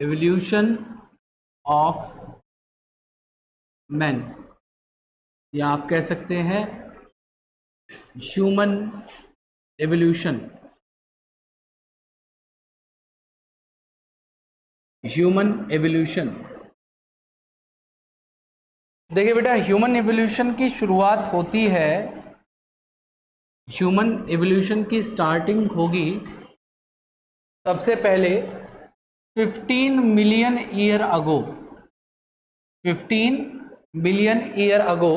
Evolution of man, या आप कह सकते हैं ह्यूमन एवोल्यूशन। ह्यूमन एवोल्यूशन, देखिए बेटा, ह्यूमन एवोल्यूशन की शुरुआत होती है, ह्यूमन एवोल्यूशन की स्टार्टिंग होगी सबसे पहले 15 मिलियन ईयर अगो। 15 मिलियन ईयर अगो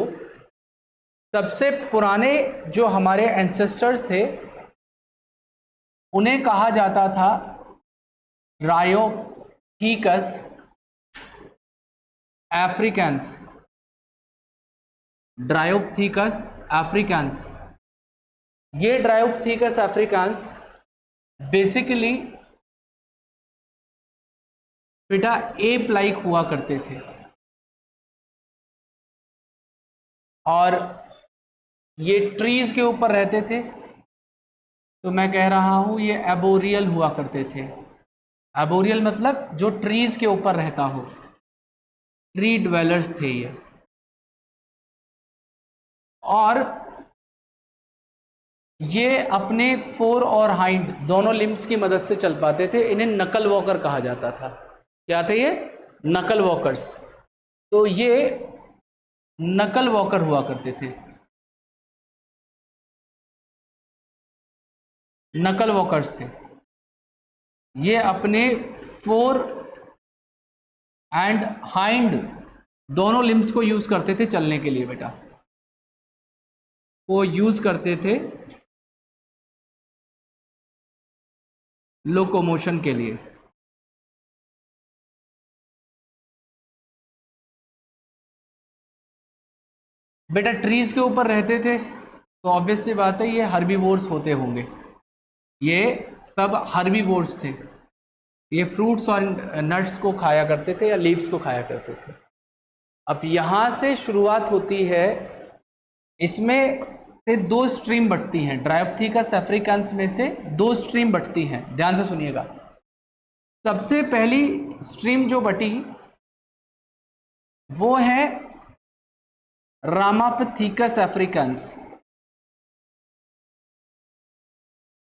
सबसे पुराने जो हमारे एंसेस्टर्स थे उन्हें कहा जाता था ड्रायोथीकस अफ्रीकांस। ड्रायोथीकस अफ्रीकांस, ये ड्रायोथीकस अफ्रीकांस बेसिकली बेटा एप लाइक हुआ करते थे, और ये ट्रीज के ऊपर रहते थे। तो मैं कह रहा हूं ये एबोरियल हुआ करते थे। एबोरियल मतलब जो ट्रीज के ऊपर रहता हो, ट्री ड्वेलर्स थे ये। और ये अपने फोर और हाइंड दोनों लिम्स की मदद से चल पाते थे। इन्हें नकल वॉकर कहा जाता था। क्या थे ये? नकल वॉकर्स। तो ये नकल वॉकर हुआ करते थे, नकल वॉकर्स थे। ये अपने फोर एंड हाइंड दोनों लिम्स को यूज करते थे चलने के लिए बेटा, वो यूज करते थे लोकोमोशन के लिए। बेटा ट्रीज के ऊपर रहते थे तो ऑब्वियस सी बात है ये हर्बीवोर्स होते होंगे। ये सब हर्बीवोर्स थे, ये फ्रूट्स और नट्स को खाया करते थे या लीव्स को खाया करते थे। अब यहां से शुरुआत होती है, इसमें से दो स्ट्रीम बढ़ती हैं। ड्रायोथीकस अफ्रीकांस में से दो स्ट्रीम बढ़ती हैं, ध्यान से सुनिएगा। सबसे पहली स्ट्रीम जो बटी वो है रामापिथेकस अफ्रीकांस।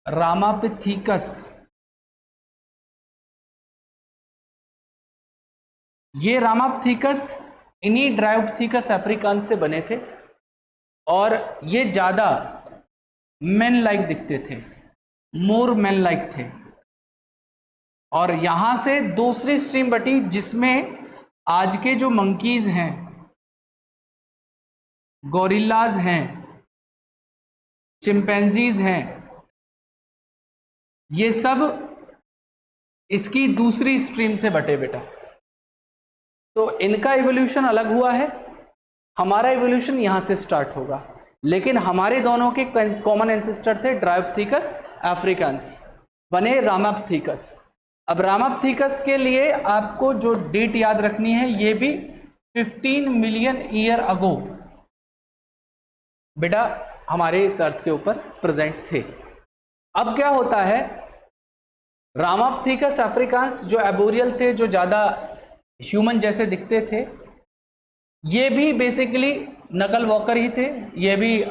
रामापिथेकस, ये रामापिथेकस इन्हीं ड्रायोथीकस अफ्रीकांस से बने थे, और ये ज्यादा मैन लाइक दिखते थे, मोर मैन लाइक थे। और यहां से दूसरी स्ट्रीम बटी जिसमें आज के जो मंकीज हैं, गोरिल्लाज हैं, चिंपैंजीज हैं, ये सब इसकी दूसरी स्ट्रीम से बटे बेटा। तो इनका इवोल्यूशन अलग हुआ है, हमारा इवोल्यूशन यहां से स्टार्ट होगा। लेकिन हमारे दोनों के कॉमन एंसेस्टर थे ड्रायोथीकस अफ्रीकांस, बने रामापिथेकस। अब रामापिथेकस के लिए आपको जो डेट याद रखनी है, ये भी 15 मिलियन ईयर अगो बेटा हमारे इस अर्थ के ऊपर प्रेजेंट थे। अब क्या होता है, रामापिथेकस अफ्रीकांस जो एबोरियल थे, जो ज्यादा ह्यूमन जैसे दिखते थे, ये भी बेसिकली नकल वॉकर ही थे। ये भी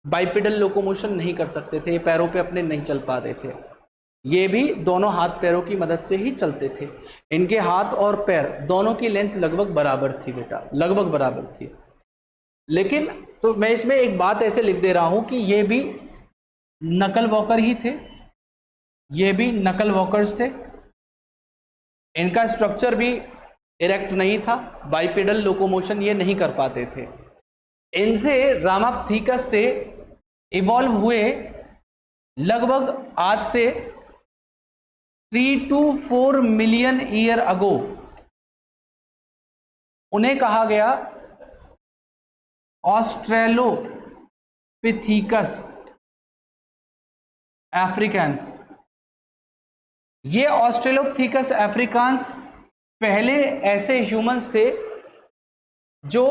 बाइपेडल लोकोमोशन नहीं कर सकते थे, पैरों पे अपने नहीं चल पाते थे। ये भी दोनों हाथ पैरों की मदद से ही चलते थे। इनके हाथ और पैर दोनों की लेंथ लगभग बराबर थी बेटा, लगभग बराबर थी। लेकिन तो मैं इसमें एक बात ऐसे लिख दे रहा हूं कि ये भी नकल वॉकर ही थे, ये भी नकल वॉकर्स थे। इनका स्ट्रक्चर भी इरेक्ट नहीं था, बाइपेडल लोकोमोशन ये नहीं कर पाते थे। इनसे रामापिथेकस से इवॉल्व हुए लगभग आज से 3 to 4 मिलियन ईयर अगो। उन्हें कहा गया ऑस्ट्रेलोपिथेकस अफ्रीकांस। ये ऑस्ट्रेलोपिथेकस अफ्रीकांस पहले ऐसे ह्यूमंस थे जो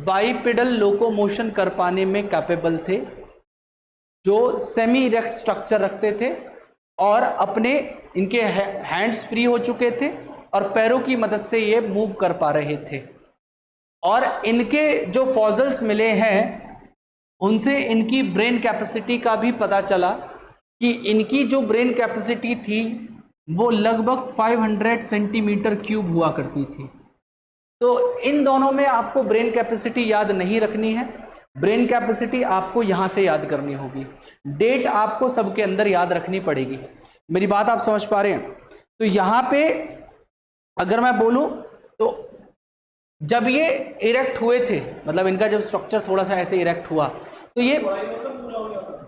बाइपेडल लोकोमोशन कर पाने में कैपेबल थे, जो सेमी इरेक्ट स्ट्रक्चर रखते थे और अपने इनके हैंड्स फ्री हो चुके थे और पैरों की मदद से ये मूव कर पा रहे थे। और इनके जो फॉसिल्स मिले हैं उनसे इनकी ब्रेन कैपेसिटी का भी पता चला कि इनकी जो ब्रेन कैपेसिटी थी वो लगभग 500 सेंटीमीटर क्यूब हुआ करती थी। तो इन दोनों में आपको ब्रेन कैपेसिटी याद नहीं रखनी है, ब्रेन कैपेसिटी आपको यहां से याद करनी होगी, डेट आपको सबके अंदर याद रखनी पड़ेगी। मेरी बात आप समझ पा रहे हैं? तो यहां पे अगर मैं बोलूं तो जब ये इरेक्ट हुए थे, मतलब इनका जब स्ट्रक्चर थोड़ा सा ऐसे इरेक्ट हुआ तो ये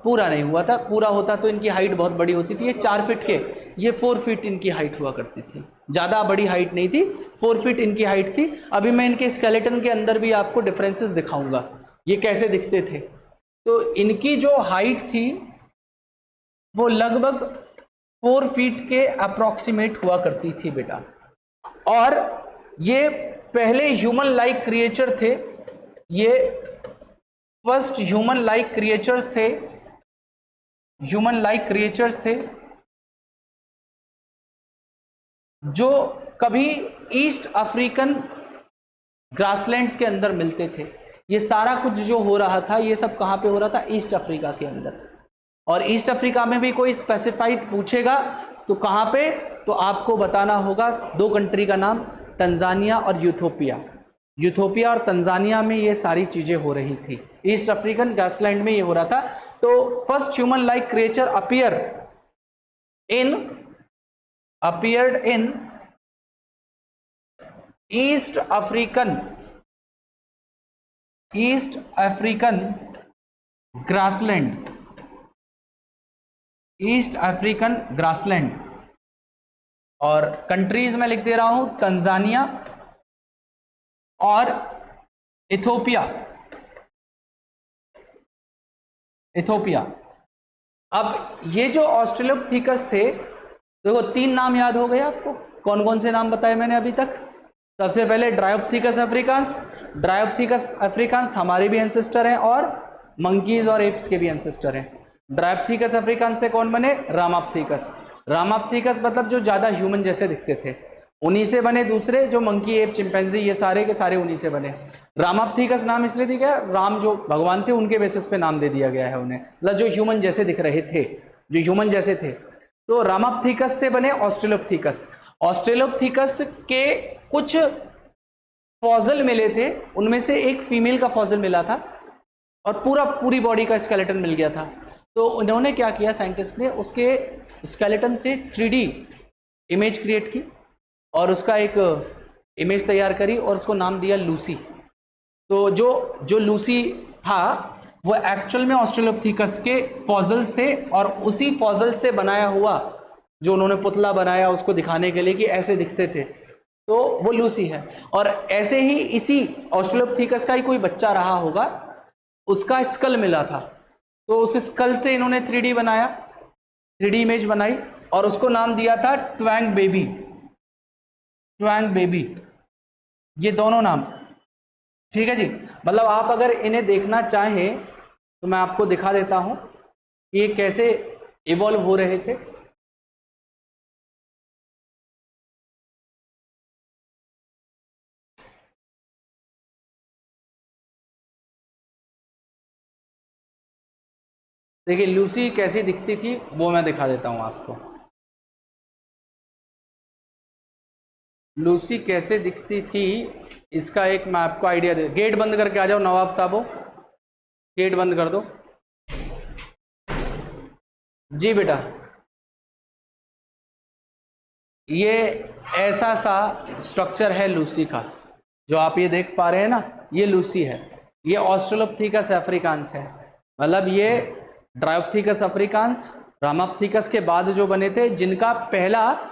पूरा नहीं हुआ था। पूरा होता तो इनकी हाइट बहुत बड़ी होती थी। ये 4 फीट के, ये 4 फीट इनकी हाइट हुआ करती थी, ज़्यादा बड़ी हाइट नहीं थी, 4 फीट इनकी हाइट थी। अभी मैं इनके स्केलेटन के अंदर भी आपको डिफरेंसेस दिखाऊंगा ये कैसे दिखते थे। तो इनकी जो हाइट थी वो लगभग 4 फीट के अप्रॉक्सीमेट हुआ करती थी बेटा। और ये पहले ह्यूमन लाइक क्रिएचर थे, ये फर्स्ट ह्यूमन लाइक क्रिएचर्स थे, ह्यूमन लाइक क्रिएचर्स थे जो कभी ईस्ट अफ्रीकन ग्रासलैंड्स के अंदर मिलते थे। ये सारा कुछ जो हो रहा था ये सब कहाँ पे हो रहा था? ईस्ट अफ्रीका के अंदर। और ईस्ट अफ्रीका में भी कोई स्पेसिफाइड पूछेगा तो कहाँ पे, तो आपको बताना होगा 2 कंट्री का नाम, तंजानिया और यूथोपिया। यूथोपिया और तंजानिया में ये सारी चीजें हो रही थी, ईस्ट अफ्रीकन ग्रासलैंड में ये हो रहा था। तो first human like creature appeared in East African grassland, east African grassland. और कंट्रीज में लिख दे रहा हूं, तंजानिया और इथोपिया। अब ये जो ऑस्ट्रेलोपिथेकस थे, देखो 3 नाम याद हो गए आपको। कौन कौन से नाम बताए मैंने अभी तक? सबसे पहले ड्रायोप्थिकस अफ्रीकांस। ड्रायोप्थिकस अफ्रीकांस हमारे भी एंसेस्टर हैं और मंकीज और एप्स के भी एंसेस्टर हैं। ड्रायोप्थिकस अफ्रीकांस से कौन बने? रामाप्थिकस। रामाप्थिकस मतलब जो ज्यादा ह्यूमन जैसे दिखते थे, उन्हीं से बने दूसरे जो मंकी, एप, चिंपैंजी, ये सारे के सारे उन्हीं से बने। रामाप्थिकस नाम इसलिए दिया गया, राम जो भगवान थे उनके बेसिस पे नाम दे दिया गया है उन्हें, मतलब जो ह्यूमन जैसे दिख रहे थे, जो ह्यूमन जैसे थे। तो रामाप्थिकस से बने ऑस्ट्रेलोपिथेकस। ऑस्ट्रेलोपिथेकस के कुछ फॉसिल मिले थे, उनमें से एक फीमेल का फॉसिल मिला था और पूरी बॉडी का स्केलेटन मिल गया था। तो उन्होंने क्या किया, साइंटिस्ट ने उसके स्केलेटन से 3D इमेज क्रिएट की और उसका एक इमेज तैयार करी और उसको नाम दिया लूसी। तो जो लूसी था वो एक्चुअल में ऑस्ट्रेलोपिथेकस के फॉसिल्स थे और उसी फॉसिल से बनाया हुआ जो उन्होंने पुतला बनाया उसको दिखाने के लिए कि ऐसे दिखते थे, तो वो लूसी है। और ऐसे ही इसी ऑस्ट्रेलोपिथेकस का ही कोई बच्चा रहा होगा, उसका स्कल मिला था, तो उस स्कल से इन्होंने 3D बनाया, 3D इमेज बनाई और उसको नाम दिया था ट्वैंग बेबी। ट्वैंग बेबी, ये दोनों नाम, ठीक है जी। मतलब आप अगर इन्हें देखना चाहें तो मैं आपको दिखा देता हूं कि ये कैसे इवॉल्व हो रहे थे। देखिए लूसी कैसी दिखती थी वो मैं दिखा देता हूं आपको। लूसी कैसे दिखती थी इसका एक मैं आपको आइडिया दे। गेट बंद करके आ जाओ नवाब साहबो, गेट बंद कर दो। जी बेटा, ये ऐसा सा स्ट्रक्चर है लूसी का, जो आप ये देख पा रहे हैं ना, ये लूसी है। ये ऑस्ट्रेलोपिथेकस अफ्रीकांस है, मतलब ये ड्रायोप्थिकस अफ्रीकांस रामाप्थिकस के बाद जो बने थे, जिनका पहला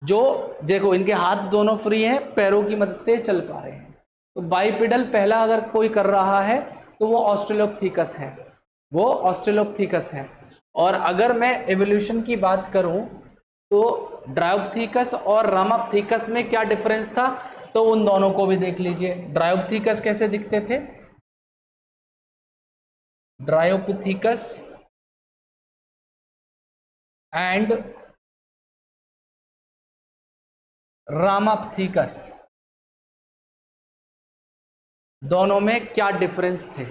जो देखो इनके हाथ दोनों फ्री हैं, पैरों की मदद से चल पा रहे हैं। तो बाइपेडल पहला अगर कोई कर रहा है तो वो ऑस्ट्रेलोपिथेकस है, वो ऑस्ट्रेलोपिथेकस है। और अगर मैं एवोल्यूशन की बात करूं तो ड्रायोप्थिकस और रामाप्थिकस में क्या डिफरेंस था, तो उन दोनों को भी देख लीजिए। ड्रायोप्थिकस कैसे दिखते थे, ड्रायोप्थिकस एंड रामाप्थिकस, दोनों में क्या डिफरेंस थे?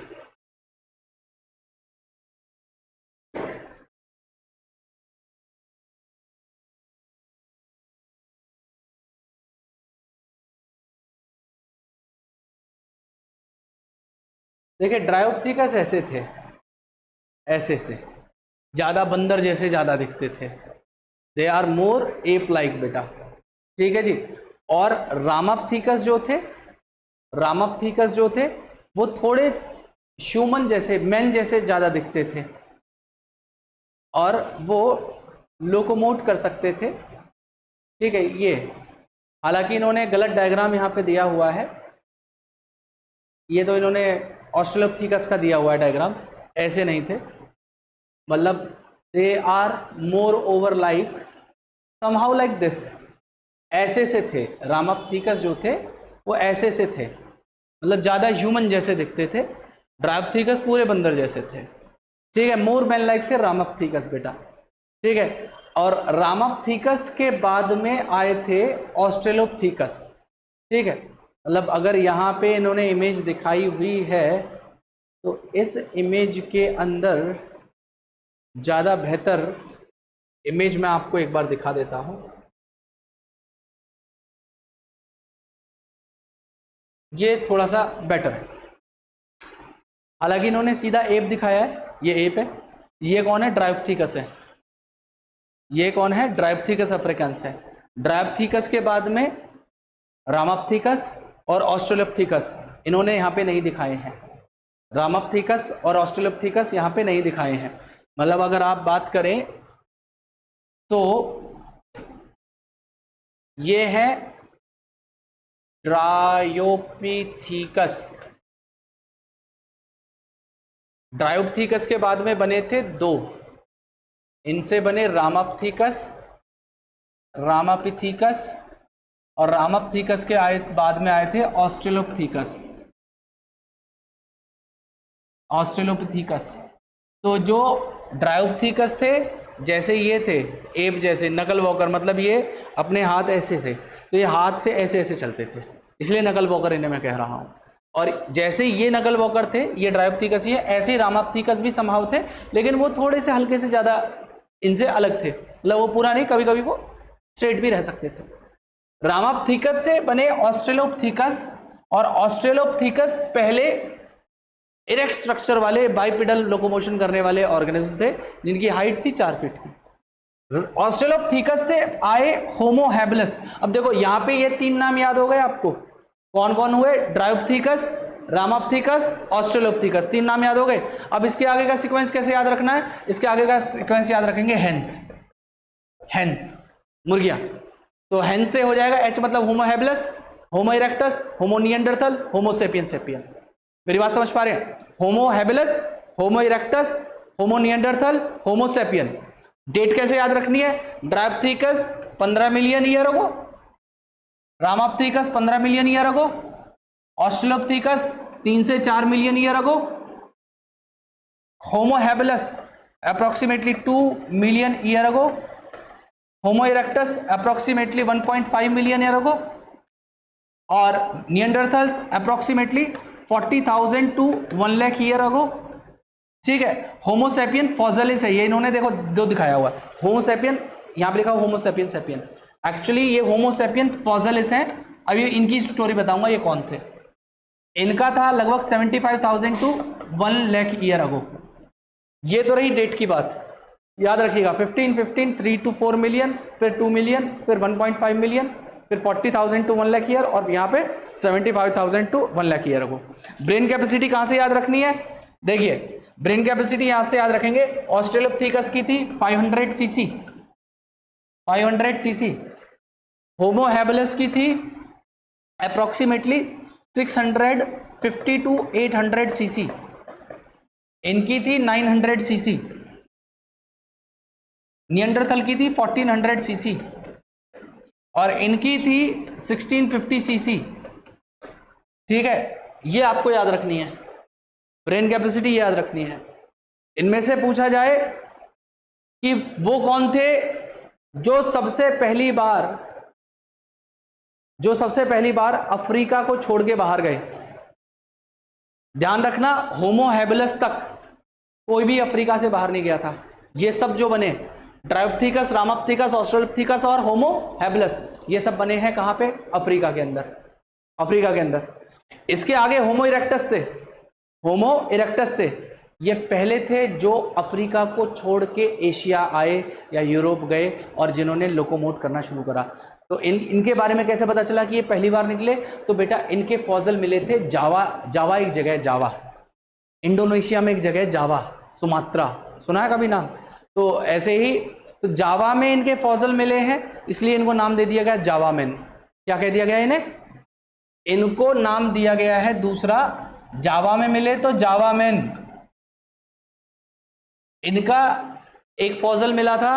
देखिए ड्रायोप्थिकस ऐसे थे, ऐसे से ज्यादा बंदर जैसे ज्यादा दिखते थे, they are more ape like बेटा, ठीक है जी। और रामाप्थिकस जो थे, रामाप्थिकस जो थे वो थोड़े ह्यूमन जैसे, मैन जैसे ज्यादा दिखते थे, और वो लोकोमोट कर सकते थे, ठीक है। ये हालांकि इन्होंने गलत डायग्राम यहाँ पे दिया हुआ है, ये तो इन्होंने ऑस्ट्रेलोपिथेकस का दिया हुआ है डायग्राम, ऐसे नहीं थे, मतलब they are more over like somehow like this, ऐसे से थे। रामाप्थिकस जो थे वो ऐसे से थे, मतलब ज़्यादा ह्यूमन जैसे दिखते थे, ड्रायोप्थिकस पूरे बंदर जैसे थे, ठीक है। मोर मैन लाइक थे रामाप्थिकस बेटा, ठीक है। और रामाप्थिकस के बाद में आए थे ऑस्ट्रेलोपिथेकस, ठीक है। मतलब अगर यहाँ पे इन्होंने इमेज दिखाई हुई है तो इस इमेज के अंदर ज़्यादा बेहतर इमेज मैं आपको एक बार दिखा देता हूँ। ये थोड़ा सा बेटर है, हालांकि इन्होंने सीधा एप दिखाया है, ये एप है। ये कौन है? ड्रायोप्थिकस है। ये कौन है? ड्रायोप्थिकस अफ्रीकांस है। ड्रायोप्थिकस के बाद में रामाप्थिकस और ऑस्ट्रेलोपिथेकस इन्होंने यहाँ पे नहीं दिखाए हैं। रामाप्थिकस और ऑस्ट्रेलोपिथेकस यहाँ पे नहीं दिखाए हैं। मतलब अगर आप बात करें तो ये है ड्रायोपिथेकस। ड्रायोप्थिकस के बाद में बने थे दो, इनसे बने रामाप्थिकस, रामापिथिकस, और रामाप्थिकस के बाद में आए थे ऑस्ट्रेलोपिथेकस, ऑस्ट्रेलोपिथेकस। तो जो ड्रायोप्थिकस थे जैसे ये थे एप जैसे, नकल वॉकर, मतलब ये अपने हाथ ऐसे थे, तो ये हाथ से ऐसे ऐसे चलते थे, इसलिए नकल वॉकर इन्हें मैं कह रहा हूँ। और जैसे ये नकल वॉकर थे, ये ड्रायोप्थिकस ही है, ऐसे ही रामाप्थिकस भी संभव थे, लेकिन वो थोड़े से हल्के से ज़्यादा इनसे अलग थे, मतलब वो पूरा नहीं, कभी कभी वो स्ट्रेट भी रह सकते थे। रामाप्थिकस से बने ऑस्ट्रेलोपिथेकस, और ऑस्ट्रेलोपिथेकस पहले इरेक्ट स्ट्रक्चर वाले बाइपेडल लोकोमोशन करने वाले ऑर्गेनिज्म थे, जिनकी हाइट थी 4 फीट की। ऑस्ट्रेलोपिथेकस से आए होमो हैबिलस। अब देखो यहाँ पे ये 3 नाम याद हो गए आपको, कौन कौन हुए? ड्रायोप्थिकस, रामाप्थिकस, ऑस्ट्रेलोपिथेकस, 3 नाम याद हो गए। अब इसके आगे का सीक्वेंस कैसे याद रखना है? इसके आगे का सीक्वेंस याद रखेंगे हेंस, हेंस मुर्गियां, तो हेंस से हो जाएगा एच मतलब Homo habilis, Homo erectus, Homo Neanderthal, Homo sapien sapien. मेरी बात समझ पा रहे हैं? Homo habilis, Homo erectus, Homo Neanderthal, Homo sapien. Date कैसे याद रखनी है? Dryopithecus 15 million year ago, Ramapithecus 15 million year ago, Australopithecus 3 से 4 million year ago, Homo habilis approximately 2 million year ago, Homo erectus approximately 1.5 million year ago, और Neanderthals approximately 40,000 to 1 lakh year ago, ठीक है। होमो sapien फॉसिलिस है, ये इन्होंने देखो 2 दिखाया हुआ है, होमो सेपियन यहाँ पे लिखा हुआ होमो सेपियन सेपियन, एक्चुअली ये होमो सेपियन फॉसिलिस हैं। अभी इनकी स्टोरी बताऊंगा ये कौन थे। इनका था लगभग 75,000 टू 1 लाख ईयर अगो। ये तो रही डेट की बात, याद रखिएगा 15 15 3 to 4 मिलियन, फिर 2 मिलियन, फिर 1.5 मिलियन, फिर 40,000 टू 1 लाख ईयर, और यहाँ पे 75,000 टू 1 लाख ईयर को। ब्रेन कैपेसिटी कहाँ से याद रखनी है? देखिए ब्रेन कैपेसिटी यहाँ से याद रखेंगे, ऑस्ट्रेलोपिथेकस की थी 500 सीसी, 500 सीसी। होमो हैबिलस की थी अप्रोक्सीमेटली 650 टू 800 सीसी, इनकी थी 900 सीसी। निएंडरथल की थी 1400 सीसी, और इनकी थी 1650 सीसी, ठीक है। ये आपको याद रखनी है, ब्रेन कैपेसिटी याद रखनी है। इनमें से पूछा जाए कि वो कौन थे जो सबसे पहली बार जो सबसे पहली बार अफ्रीका को छोड़ के बाहर गए। ध्यान रखना, होमो हैबिलस तक कोई भी अफ्रीका से बाहर नहीं गया था। ये सब जो बने, ड्रायोप्थिकस, रामाप्थिकस, ऑस्ट्रेलोप्थिकस और होमो हैबिलस, ये सब बने हैं कहां पे? अफ्रीका के अंदर, अफ्रीका के अंदर। इसके आगे होमो इरेक्टस से, होमो इरेक्टस से ये पहले थे जो अफ्रीका को छोड़ के एशिया आए या यूरोप गए और जिन्होंने लोकोमोट करना शुरू करा। तो इनके बारे में कैसे पता चला कि ये पहली बार निकले? तो बेटा इनके फॉसिल मिले थे जावा, जावा एक जगह, जावा इंडोनेशिया में एक जगह जावा, सुमात्रा, सुना है कभी नाम? तो ऐसे ही तो जावा में इनके फॉसिल मिले हैं, इसलिए इनको नाम दे दिया गया जावा मैन। क्या कह दिया गया इन्हें? इनको नाम दिया गया है दूसरा, जावा में मिले तो जावा मैन। इनका एक फॉसिल मिला था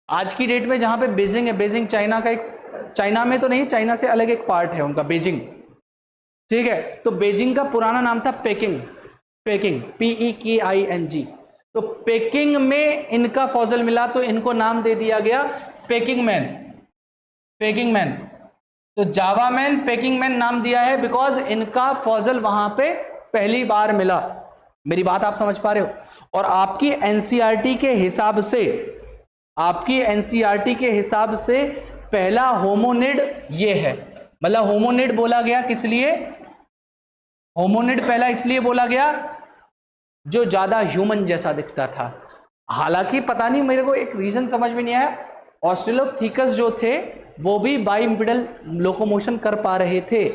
आज की डेट में जहां पे बीजिंग है, बीजिंग चाइना का एक, चाइना में तो नहीं, चाइना से अलग एक पार्ट है उनका, बीजिंग, ठीक है। तो बीजिंग का पुराना नाम था पेकिंग, पेकिंग, PEKING। तो पेकिंग में इनका फॉसिल मिला तो इनको नाम दे दिया गया पेकिंग मैन, पेकिंग मैन। तो जावा मैन, पेकिंग मैन नाम दिया है बिकॉज इनका फॉसिल वहां पे पहली बार मिला। मेरी बात आप समझ पा रहे हो? और आपकी एनसीईआरटी के हिसाब से, आपकी एनसीईआरटी के हिसाब से पहला होमोनिड ये है। मतलब होमोनिड बोला गया किस लिए? होमोनिड पहला इसलिए बोला गया जो ज्यादा ह्यूमन जैसा दिखता था। हालांकि पता नहीं, मेरे को एक रीजन समझ में नहीं आया, ऑस्ट्रेलोपिथेकस जो थे वो भी बाइपेडल लोकोमोशन कर पा रहे थे।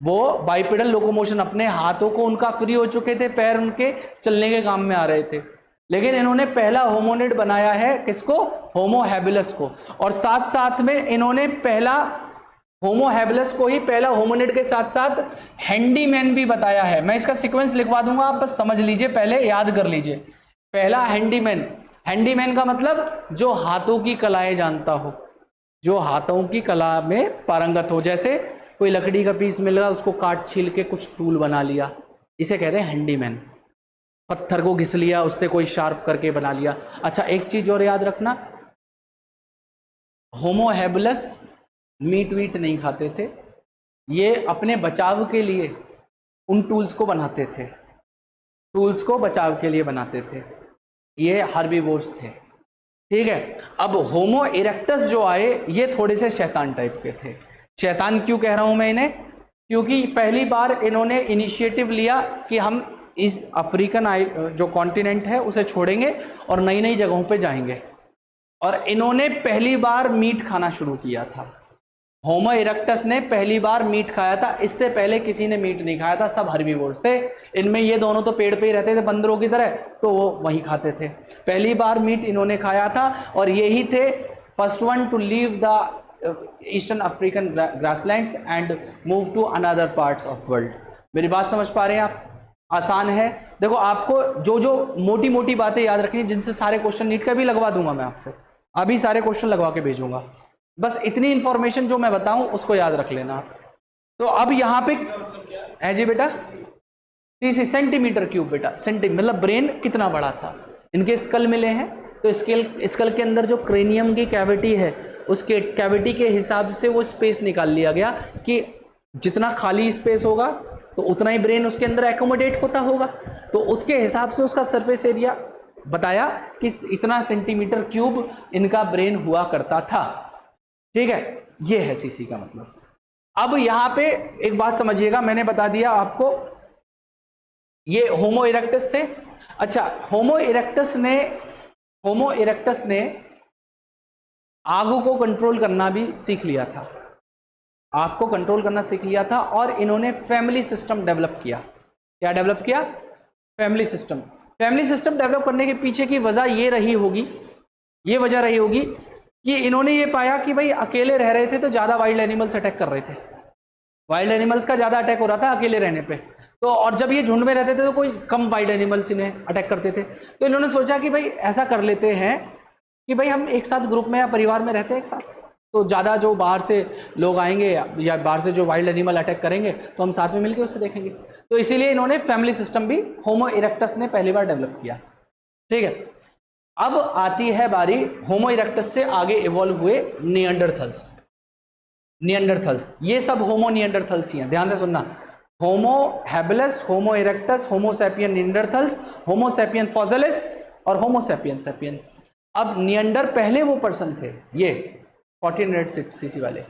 वो बाइपेडल लोकोमोशन, अपने हाथों को उनका फ्री हो चुके थे, पैर उनके चलने के काम में आ रहे थे। लेकिन इन्होंने पहला होमोनिड बनाया है किसको? होमो हैबिलस को। और साथ साथ में इन्होंने पहला होमो हैबिलस को ही पहला होमोनिड के साथ साथ हैंडीमैन भी बताया है। मैं इसका सीक्वेंस लिखवा दूंगा, आप बस समझ लीजिए, पहले याद कर लीजिए। पहला हैंडीमैन, हैंडीमैन का मतलब जो हाथों की कलाएं जानता हो, जो हाथों की कला में पारंगत हो। जैसे कोई लकड़ी का पीस मिल गया, उसको काट छील के कुछ टूल बना लिया, इसे कहते हैं हैंडीमैन। पत्थर को घिस लिया, उससे कोई शार्प करके बना लिया। अच्छा, एक चीज और याद रखना, होमो हैबिलस मीट वीट नहीं खाते थे। ये अपने बचाव के लिए उन टूल्स को बनाते थे, टूल्स को बचाव के लिए बनाते थे। ये हर्बीवोर्स थे, ठीक है। अब होमो इरेक्टस जो आए, ये थोड़े से शैतान टाइप के थे। शैतान क्यों कह रहा हूं मैं इन्हें? क्योंकि पहली बार इन्होंने इनिशिएटिव लिया कि हम इस अफ्रीकन जो कॉन्टिनेंट है उसे छोड़ेंगे और नई नई जगहों पे जाएंगे। और इन्होंने पहली बार मीट खाना शुरू किया था। होमो इरेक्टस ने पहली बार मीट खाया था, इससे पहले किसी ने मीट नहीं खाया था, सब हर्बीवोर्स थे। इनमें ये दोनों तो पेड़ पे ही रहते थे बंदरों की तरह, तो वो वहीं खाते थे। पहली बार मीट इन्होंने खाया था और यही थे first one to leave the eastern African grasslands and move to another parts of world. मेरी बात समझ पा रहे हैं आप? आसान है। देखो, आपको जो जो मोटी मोटी बातें याद रखनी, जिनसे सारे क्वेश्चन नीट का भी लगवा दूंगा मैं आपसे, अभी सारे क्वेश्चन लगवा के भेजूंगा। बस इतनी इंफॉर्मेशन जो मैं बताऊं उसको याद रख लेना आप। तो अब यहाँ पे है जी बेटा 30 सेंटीमीटर क्यूब। बेटा सेंटी मतलब ब्रेन कितना बड़ा था। इनके स्कल मिले हैं, तो स्कल के अंदर जो क्रेनियम की कैविटी है, उसके कैविटी के हिसाब से वो स्पेस निकाल लिया गया कि जितना खाली स्पेस होगा तो उतना ही ब्रेन उसके अंदर एकोमोडेट होता होगा। तो उसके हिसाब से उसका सरफेस एरिया बताया कि इतना सेंटीमीटर क्यूब इनका ब्रेन हुआ करता था, ठीक है। ये है सीसी का मतलब। अब यहां पे एक बात समझिएगा, मैंने बता दिया आपको ये होमो इरेक्टस थे। अच्छा, होमो इरेक्टस ने आग को कंट्रोल करना भी सीख लिया था, आग को कंट्रोल करना सीख लिया था। और इन्होंने फैमिली सिस्टम डेवलप किया। क्या डेवलप किया? Family system. Family system develop करने के पीछे की वजह ये रही होगी, ये वजह रही होगी कि इन्होंने ये पाया कि भाई अकेले रह रहे थे तो ज़्यादा वाइल्ड एनिमल्स अटैक कर रहे थे, वाइल्ड एनिमल्स का ज़्यादा अटैक हो रहा था अकेले रहने पे। तो और जब ये झुंड में रहते थे तो कोई कम वाइल्ड एनिमल्स इन्हें अटैक करते थे। तो इन्होंने सोचा कि भाई ऐसा कर लेते हैं कि भाई हम एक साथ ग्रुप में या परिवार में रहते हैं एक साथ, तो ज़्यादा जो बाहर से लोग आएंगे या बाहर से जो वाइल्ड एनिमल अटैक करेंगे तो हम साथ में मिलकर उससे देखेंगे। तो इसीलिए इन्होंने फैमिली सिस्टम भी होमो इरेक्टस ने पहली बार डेवलप किया, ठीक है। अब आती है बारी होमो इरेक्टस से आगे इवॉल्व हुए निएंडरथल्स। नियंडरथल्स, ये सब होमो नियंडरथल्स ही हैं, ध्यान से सुनना। होमो हैबिलस, होमो इरेक्टस, होमो सैपियन नियंडरथल्स, होमो सैपियन फॉसिलिस और होमो सैपियन सैपियन। अब नियंडर पहले वो पर्सन थे, ये 1400 सीसी वाले,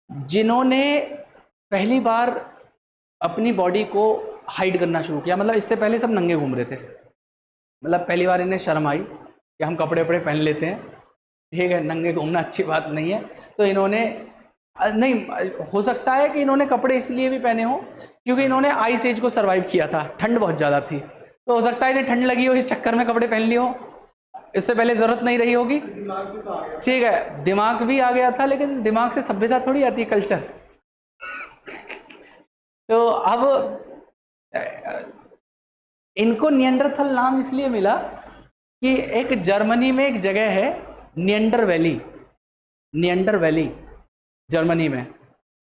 जिन्होंने पहली बार अपनी बॉडी को हाइड करना शुरू किया। मतलब इससे पहले सब नंगे घूम रहे थे, मतलब पहली बार इन्हें शर्म आई कि हम कपड़े वपड़े पहन लेते हैं, ठीक है, नंगे घूमना अच्छी बात नहीं है। तो इन्होंने, नहीं हो सकता है कि इन्होंने कपड़े इसलिए भी पहने हो क्योंकि इन्होंने आइस एज को सर्वाइव किया था, ठंड बहुत ज़्यादा थी, तो हो सकता है इन्हें ठंड लगी हो, इस चक्कर में कपड़े पहन लिए हो, इससे पहले ज़रूरत नहीं रही होगी। ठीक है, दिमाग भी आ गया था, लेकिन दिमाग से सभ्यता थोड़ी आती है, कल्चर। तो अब इनको नियंडरथल नाम इसलिए मिला कि एक जर्मनी में एक जगह है नियंडर वैली, नियंडर वैली जर्मनी में,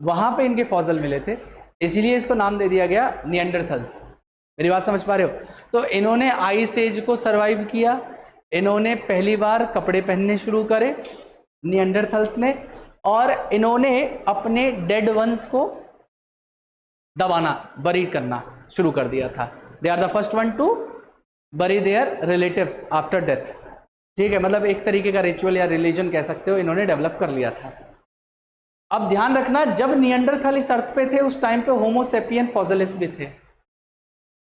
वहां पे इनके फॉसिल मिले थे, इसीलिए इसको नाम दे दिया गया नियंडरथल्स। मेरी बात समझ पा रहे हो? तो इन्होंने आइस एज को सरवाइव किया, इन्होंने पहली बार कपड़े पहनने शुरू करे नियंडरथल्स ने, और इन्होंने अपने डेड वंस को दबाना, बरी करना शुरू कर दिया था। They are the first one to bury their relatives after death. ठीक है, मतलब एक तरीके का रिचुअल या रिलीजन कह सकते हो, इन्होंने डेवलप कर लिया था। अब ध्यान रखना, जब नियंडरथल इस अर्थ पे थे उस टाइम पे होमो सेपियन फॉसिलिस भी थे,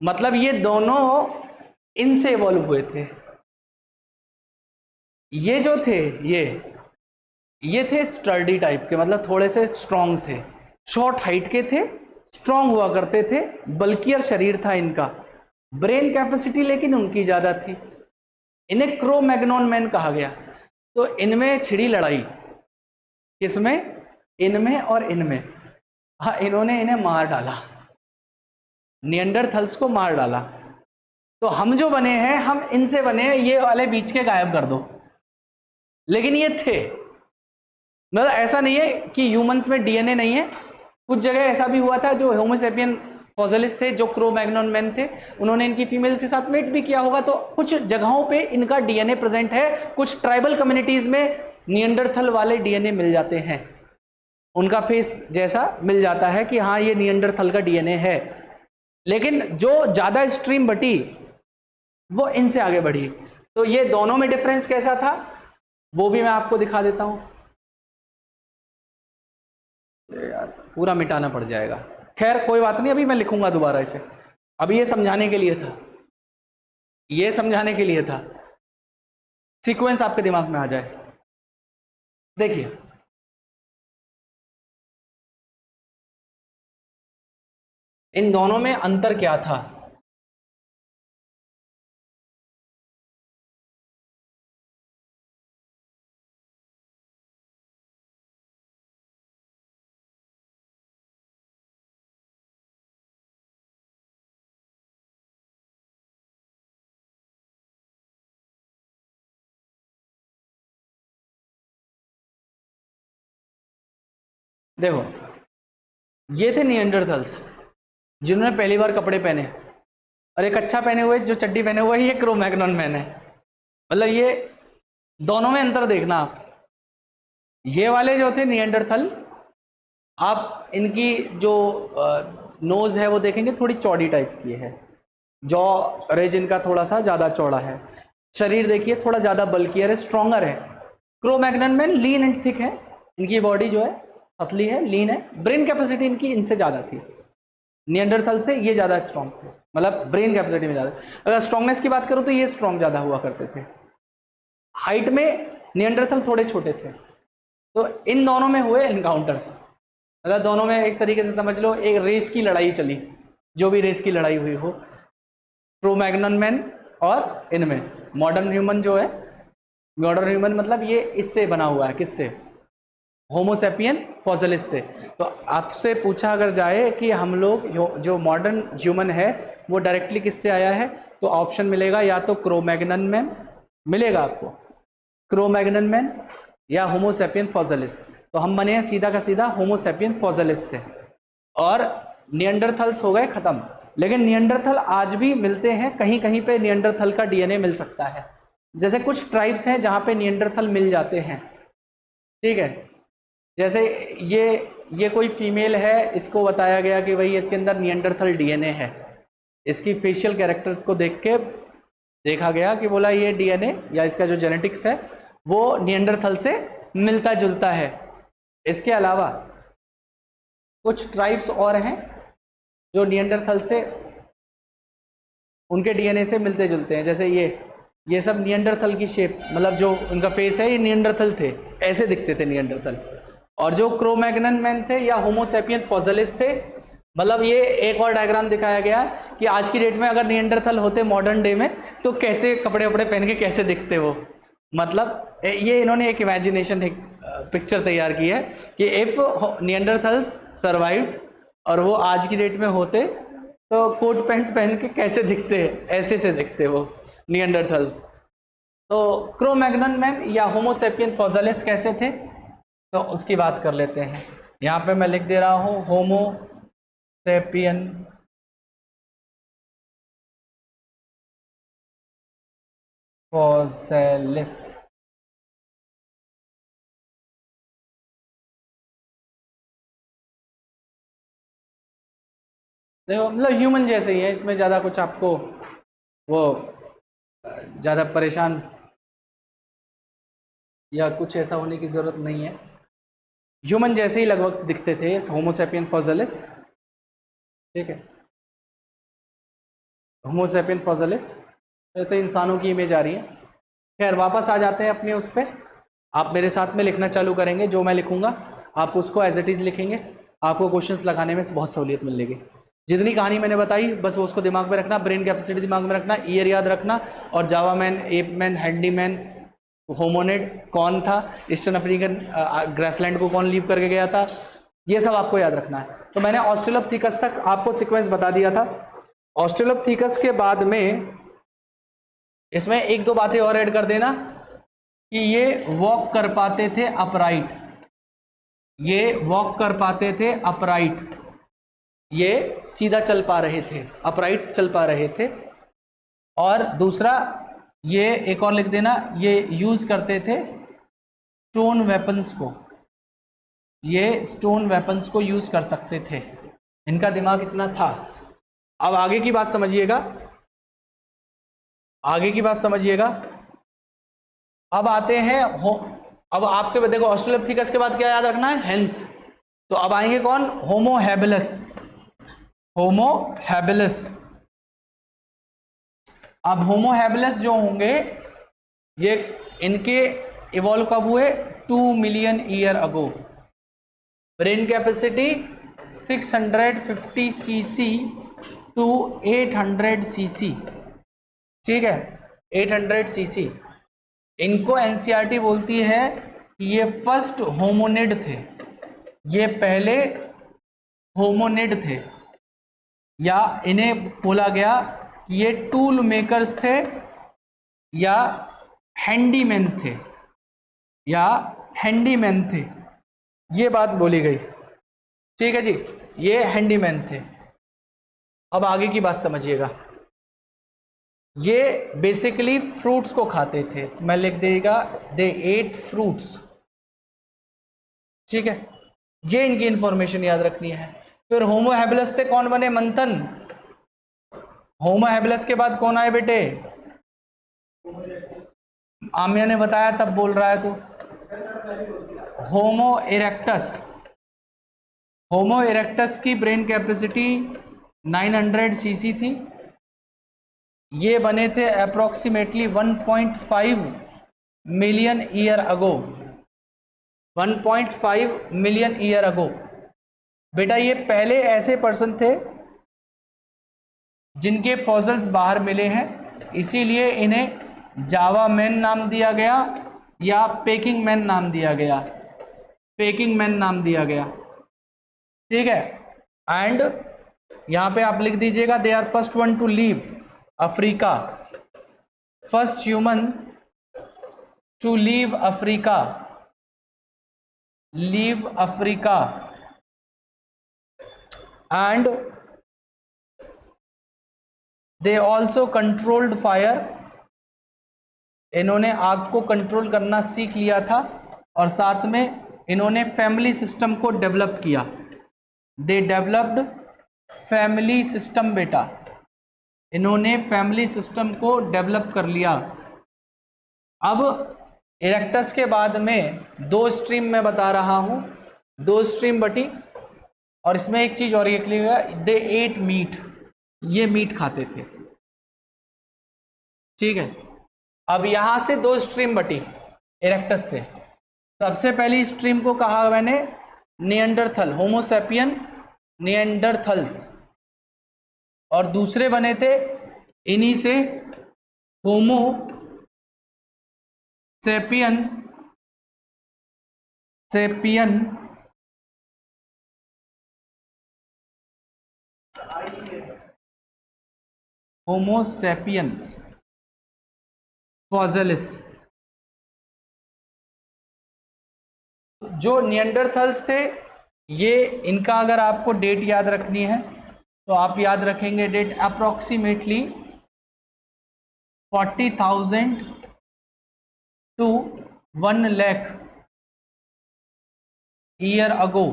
मतलब ये दोनों इनसे इवॉल्व हुए थे। ये जो थे ये थे स्टर्डी टाइप के, मतलब थोड़े से स्ट्रांग थे, शॉर्ट हाइट के थे, स्ट्रांग हुआ करते थे, बल्कियर शरीर था इनका, ब्रेन कैपेसिटी लेकिन उनकी ज्यादा थी। इन्हें क्रो मैग्नोन मैन कहा गया। तो इनमें छिड़ी लड़ाई, किसमें? इनमें और इनमें। हाँ, इन्होंने इन्हें मार डाला, नियंडरथल्स को मार डाला। तो हम जो बने हैं, हम इनसे बने हैं, ये वाले बीच के गायब कर दो। लेकिन ये थे, मतलब ऐसा नहीं है कि ह्यूमंस में डीएनए नहीं है, कुछ जगह ऐसा भी हुआ था, जो होमो सेपियन फॉसिलिस थे, जो क्रो मैग्नोन मैन थे, उन्होंने इनकी फीमेल के साथ मेट भी किया होगा, तो कुछ जगहों पे इनका डीएनए प्रेजेंट है। कुछ ट्राइबल कम्युनिटीज में नियंडरथल वाले डीएनए मिल जाते हैं, उनका फेस जैसा मिल जाता है कि हाँ ये नियंडरथल का डीएनए है। लेकिन जो ज्यादा स्ट्रीम बटी वो इनसे आगे बढ़ी। तो ये दोनों में डिफरेंस कैसा था वो भी मैं आपको दिखा देता हूं। यार पूरा मिटाना पड़ जाएगा, खैर कोई बात नहीं, अभी मैं लिखूंगा दोबारा इसे। अभी ये समझाने के लिए था, ये समझाने के लिए था, सीक्वेंस आपके दिमाग में आ जाए। देखिए इन दोनों में अंतर क्या था। देखो ये थे नियंडरथल्स जिन्होंने पहली बार कपड़े पहने, और एक अच्छा पहने हुए जो चड्डी पहने हुए ये क्रो मैग्नोन मैन है। मतलब ये दोनों में अंतर देखना आप। ये वाले जो थे नियंडरथल, आप इनकी जो नोज है वो देखेंगे थोड़ी चौड़ी टाइप की है, जॉ रेज इनका थोड़ा सा ज़्यादा चौड़ा है, शरीर देखिए थोड़ा ज़्यादा बल्कियर है, स्ट्रॉन्गर है। Cro Magnon man lean and thick है, इनकी बॉडी जो है पतली है, लीन है, ब्रेन कैपेसिटी इनकी इनसे ज़्यादा थी। नियंडरथल से ये ज़्यादा स्ट्रॉन्ग थे, मतलब ब्रेन कैपेसिटी में ज़्यादा। अगर स्ट्रॉन्गनेस की बात करूँ तो ये स्ट्रॉन्ग ज़्यादा हुआ करते थे। हाइट में नियंडरथल थोड़े छोटे थे। तो इन दोनों में हुए इनकाउंटर्स, मतलब दोनों में एक तरीके से समझ लो एक रेस की लड़ाई चली, जो भी रेस की लड़ाई हुई हो, क्रो मैग्नोन मैन और इनमें। मॉडर्न ह्यूमन जो है, मॉडर्न ह्यूमन मतलब ये इससे बना हुआ है, किससे? होमो सेपियन फॉसिलिस से। तो आपसे पूछा अगर जाए कि हम लोग जो मॉडर्न ह्यूमन है वो डायरेक्टली किससे आया है, तो ऑप्शन मिलेगा या तो क्रो मैग्नोन मैन मिलेगा आपको, क्रो मैग्नोन मैन या होमो सेपियन फॉसिलिस। तो हम बने हैं सीधा का सीधा होमो सेपियन फॉसिलिस से, और नियंडरथल्स हो गए खत्म। लेकिन नियंडरथल आज भी मिलते हैं, कहीं कहीं पे नियंडरथल का डीएनए मिल सकता है, जैसे कुछ ट्राइब्स हैं जहाँ पे नियंडरथल मिल जाते हैं, ठीक है। जैसे ये कोई फीमेल है, इसको बताया गया कि भाई इसके अंदर निएंडरथल डीएनए है। इसकी फेशियल कैरेक्टर को देख के देखा गया कि बोला ये डीएनए या इसका जो जेनेटिक्स है वो निएंडरथल से मिलता जुलता है। इसके अलावा कुछ ट्राइब्स और हैं जो निएंडरथल से, उनके डीएनए से मिलते जुलते हैं। जैसे ये सब निएंडरथल की शेप, मतलब जो उनका फेस है ये निएंडरथल थे, ऐसे दिखते थे निएंडरथल। और जो क्रो-मैग्नन मैन थे या होमो सैपियन फॉसिलिस थे, मतलब ये एक और डायग्राम दिखाया गया कि आज की डेट में अगर निएंडरथल होते मॉडर्न डे में तो कैसे कपड़े वपड़े पहन के कैसे दिखते वो। मतलब ये इन्होंने एक इमेजिनेशन, एक पिक्चर तैयार की है कि इफ निएंडरथल्स सर्वाइव्ड और वो आज की डेट में होते तो कोट पैंट पहन के कैसे दिखते, ऐसे से दिखते वो निएंडरथल्स। तो क्रो-मैग्नन मैन या होमो सैपियन फॉसिलिस कैसे थे, तो उसकी बात कर लेते हैं। यहाँ पे मैं लिख दे रहा हूँ होमो सैपियन फॉसिलिस। देखो मतलब ह्यूमन जैसे ही है, इसमें ज़्यादा कुछ आपको वो ज़्यादा परेशान या कुछ ऐसा होने की ज़रूरत नहीं है। ह्यूमन जैसे ही लगभग दिखते थे होमो सैपियन फॉसिलिस। ठीक है, होमो सैपियन फॉसिलिस तो इंसानों की इमेज आ रही है। खैर वापस आ जाते हैं अपने उस पर। आप मेरे साथ में लिखना चालू करेंगे, जो मैं लिखूंगा आप उसको एज इट इज़ लिखेंगे। आपको क्वेश्चंस लगाने में बहुत सहूलियत मिलेगी। जितनी कहानी मैंने बताई बस वो उसको दिमाग में रखना, ब्रेन कैपेसिटी दिमाग में रखना, ईयर याद रखना। और जावा man, app man, handy man, hominid कौन था, ईस्टर्न अफ्रीकन ग्रासलैंड को कौन लीव करके गया था, ये सब आपको याद रखना है। तो मैंने ऑस्ट्रेलोपिथेकस तक आपको सीक्वेंस बता दिया था। ऑस्ट्रेलोपिथेकस के बाद में इसमें एक दो बातें और ऐड कर देना कि ये वॉक कर पाते थे अपराइट, ये वॉक कर पाते थे अपराइट, ये सीधा चल पा रहे थे, अपराइट चल पा रहे थे। और दूसरा ये एक और लिख देना, ये यूज करते थे स्टोन वेपन्स को, ये स्टोन वेपन्स को यूज कर सकते थे, इनका दिमाग इतना था। अब आगे की बात समझिएगा, आगे की बात समझिएगा। अब आते हैं अब आपके देखो ऑस्ट्रेलोपिथेकस के बाद क्या याद रखना है, हेंस। तो अब आएंगे कौन, होमो हैबिलिस, होमो हैबिलिस। अब होमो हैबिलिस जो होंगे ये इनके इवॉल्व कब हुए, 2 million year ago. Brain capacity 650 CC to 800 CC, ठीक है, 800 सीसी। इनको एनसीईआरटी बोलती है कि ये फर्स्ट होमोनिड थे, ये पहले होमोनिड थे, या इन्हें बोला गया कि ये टूल मेकर्स थे या हैंडीमैन थे, या हैंडीमैन थे, ये बात बोली गई। ठीक है जी, ये हैंडीमैन थे। अब आगे की बात समझिएगा, ये बेसिकली फ्रूट्स को खाते थे। मैं लिख देगा दे एट फ्रूट्स, ठीक है, ये इनकी इंफॉर्मेशन याद रखनी है। फिर होमो हैबिलिस से कौन बने, मंथन। होमो हैबिलिस के बाद कौन आए बेटे, आमिया ने बताया तब बोल रहा है तो, होमो इरेक्टस। होमो इरेक्टस की ब्रेन कैपेसिटी 900 सीसी थी। ये बने थे अप्रोक्सीमेटली 1.5 मिलियन ईयर अगो, 1.5 मिलियन ईयर अगो। बेटा ये पहले ऐसे पर्सन थे जिनके फॉसिल्स बाहर मिले हैं, इसीलिए इन्हें जावा मैन नाम दिया गया या पेकिंग मैन नाम दिया गया, पेकिंग मैन नाम दिया गया, ठीक है। एंड यहाँ पे आप लिख दीजिएगा they are first one to leave Africa, first human to leave Africa, leave Africa. And they also controlled fire, इन्होंने आग को कंट्रोल करना सीख लिया था, और साथ में इन्होंने फैमिली सिस्टम को डेवलप किया। दे डेवलप्ड फैमिली सिस्टम बेटा, इन्होंने फैमिली सिस्टम को डेवलप कर लिया। अब इरेक्टस के बाद में 2 स्ट्रीम मैं बता रहा हूं, 2 स्ट्रीम बटी, और इसमें एक चीज और ये क्लियर, दे एट मीट, ये मीट खाते थे, ठीक है। अब यहां से 2 स्ट्रीम बटी इरेक्टस से। सबसे पहली स्ट्रीम को कहा मैंने निएंडरथल, होमोसेपियन निएंडरथल्स, और दूसरे बने थे इन्हीं से होमो सेपियन होमोसेपियंस फॉसिलिस। जो निएंडरथल्स थे, ये इनका अगर आपको डेट याद रखनी है तो आप याद रखेंगे date approximately 40,000 to 1 lakh year ago.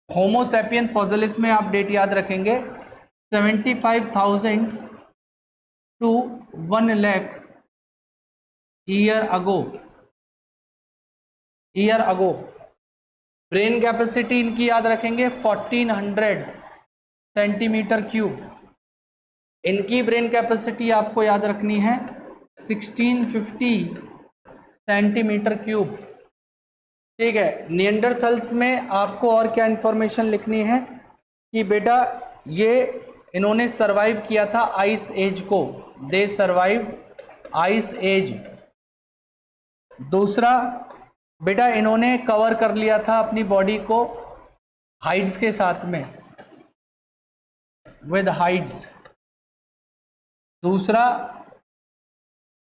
Homo sapien fossils में आप डेट याद रखेंगे 75,000 to 1 lakh year ago. Brain capacity इनकी याद रखेंगे 1400 सेंटीमीटर क्यूब। इनकी ब्रेन कैपेसिटी आपको याद रखनी है 1650 सेंटीमीटर क्यूब, ठीक है। निएंडरथल्स में आपको और क्या इंफॉर्मेशन लिखनी है कि बेटा ये इन्होंने सरवाइव किया था आइस एज को, दे सरवाइव आइस एज। दूसरा बेटा इन्होंने कवर कर लिया था अपनी बॉडी को हाइड्स के साथ में, विद हाइड्स। दूसरा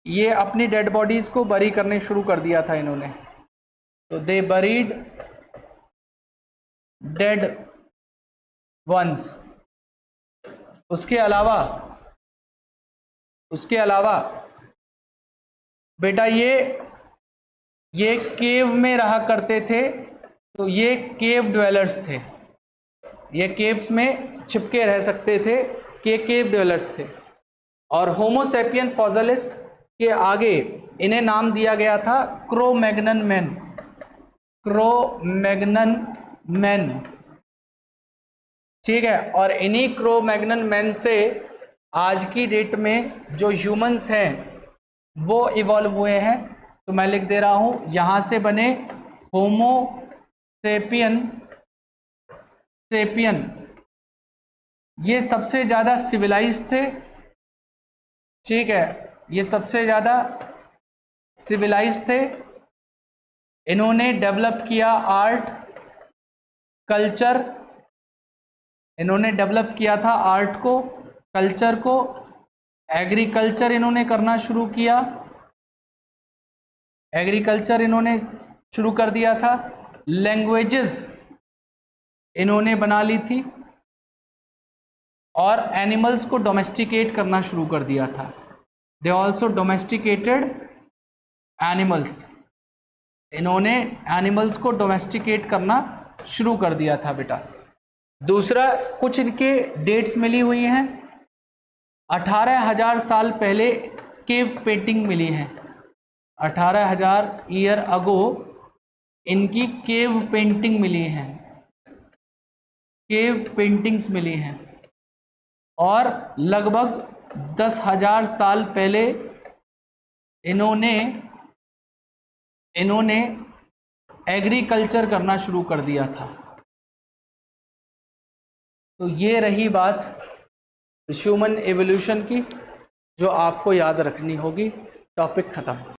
ये अपनी डेड बॉडीज को बरी करने शुरू कर दिया था इन्होंने, तो दे बरीड डेड वंस। उसके अलावा बेटा ये केव में रहा करते थे, तो ये केव ड्वेलर्स थे, ये केव्स में छिपके रह सकते थे, कि केव ड्वेलर्स थे। और होमोसेपियन फॉसिलिस के आगे इन्हें नाम दिया गया था क्रो-मैग्नन मैन, ठीक है। और इन्हीं क्रो-मैग्नन मैन से आज की डेट में जो ह्यूमंस हैं वो इवॉल्व हुए हैं। तो मैं लिख दे रहा हूं, यहां से बने होमो सेपियन, ये सबसे ज्यादा सिविलाइज्ड थे, ठीक है, ये सबसे ज्यादा सिविलाइज्ड थे। इन्होंने डेवलप किया आर्ट कल्चर, इन्होंने डेवलप किया था आर्ट को, कल्चर को। एग्रीकल्चर इन्होंने करना शुरू किया, एग्रीकल्चर इन्होंने शुरू कर दिया था। लैंग्वेजेस इन्होंने बना ली थी, और एनिमल्स को डोमेस्टिकेट करना शुरू कर दिया था। दे ऑल्सो डोमेस्टिकेटेड एनिमल्स, इन्होंने एनिमल्स को डोमेस्टिकेट करना शुरू कर दिया था बेटा। दूसरा, कुछ इनके डेट्स मिली हुई हैं, 18,000 साल पहले केव पेंटिंग मिली है, 18,000 ईयर अगो इनकी केव पेंटिंग मिली है, केव पेंटिंग्स मिली हैं। और लगभग 10,000 साल पहले इन्होंने एग्रीकल्चर करना शुरू कर दिया था। तो ये रही बात ह्यूमन एवोल्यूशन की, जो आपको याद रखनी होगी। टॉपिक खत्म।